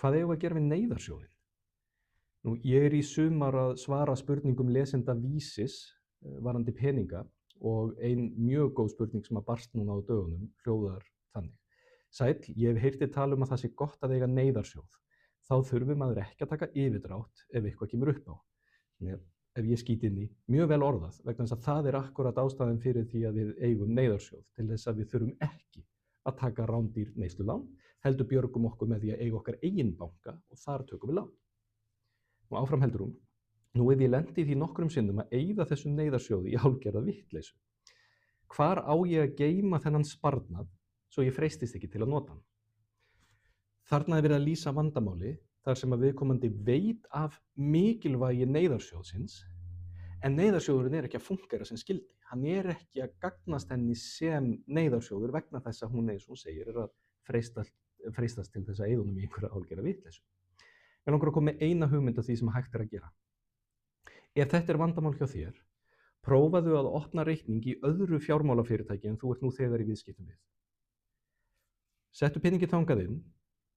Hvað eigum við að gera við neyðarsjóðinn? Nú, ég í sumar að svara spurningum lesenda Vísis varðandi peninga og ein mjög góð spurning sem að barst núna á dögunum hljóðar þannig. Sæll, ég hef heyrt þig tala um að það sé gott að eiga neyðarsjóð. Þá þurfi maður ekki að taka yfirdrátt ef eitthvað kemur upp á. Ef ég skýt inn í, mjög vel orðað, vegna þess að það er akkúrat ástæðan fyrir því að við eigum neyðarsjóð til þess að við þurfum ekki að taka rándýr neyslulán, heldur björgum okkur með því að eiga okkar eigin banka og þar tökum við lán. Og áfram heldur hún, nú ef ég lendi í því nokkrum sinnum að eyða þessum neyðarsjóði í hálfgerða vitleysu. Hvar á ég að geyma þennan sparnað svo ég freistist ekki til að nota hann? Þarna er verið að lýsa vandamáli þar sem að viðkomandi veit af mikilvægi neyðarsjóðsins, en neyðarsjóðurinn er ekki að fúnkera sem skyldi. Hann er ekki að gagnast henni sem neyðarsjóður vegna þess að hún, eins og hún segir, er að freistast til þess að eyða honum í einhverja hálfgerða vitleysu. Mig langar að koma með eina hugmynd af því sem hægt er að gera. Ef þetta er vandamál hjá þér, prófaðu að opna reikning í öðru fjármálafyrirtæki en þú ert nú þegar í viðskiptum við. Settu peninginn þangað inn,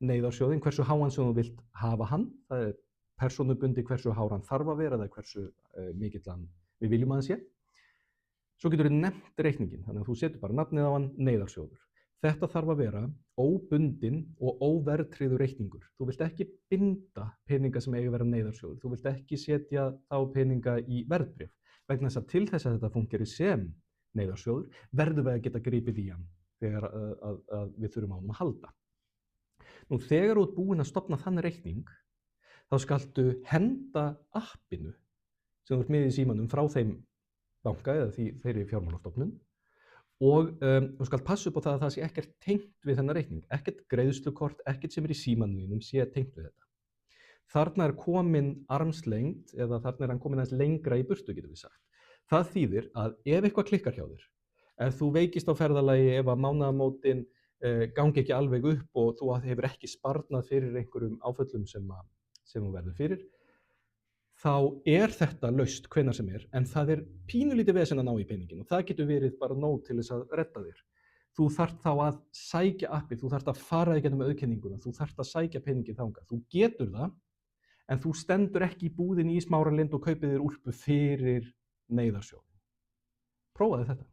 neyðarsjóðinn, hversu háan sem þú vilt hafa hann, það er persónubundi hversu hár hann þarf að vera eða hversu mikill hann við viljum að hann sé. Svo getur þú nefnt reikninginn, þannig að þú setur bara nafnið á hann, neyðarsjóður. Þetta þarf að vera óbundinn og óverðtryggður reikningur. Þú vilt ekki binda peninga sem eiga að vera neyðarsjóður. Þú vilt ekki setja þá peninga í verðbréf. Vegna þess að til þess að þetta fúnkeri sem neyðarsjóður verðum við að geta gripið í hann þegar að við þurfum á hann að halda. Nú, þegar þú ert búinn að stofna þann reikning, þá skaltu henda appinu sem þú ert með í símanum frá þeim banka eða þeirri fjármálastofnun og þú skalt passa upp á það að það sé ekkert tengt við þennan reikning, ekkert greiðslukort, ekkert sem er í símanum þínum sé tengt við þetta. Þarna er komin armslengd eða þarna er hann komin aðeins lengra í burtu, getum við sagt. Það þýðir að ef eitthvað klikkar hjá þér, ef þú veikist á ferðalagi, ef að mánaðamótin gangi ekki alveg upp og þú hefur ekki sparnað fyrir einhverjum áföllum sem þú verður fyrir, þá er þetta laust hvenær sem er, en það er pínulítið vesen að ná í peningin og það getur verið bara nóg til þess að redda þér. Þú þarft þá að sækja appið, þú þarft að fara í gegnum auðkenninguna, þú þarft að sækja peningin þangað. Þú getur það, en þú stendur ekki í búðinni í Smáralind og kaupir þér úlpu fyrir neyðarsjóð. Prófaðu þetta.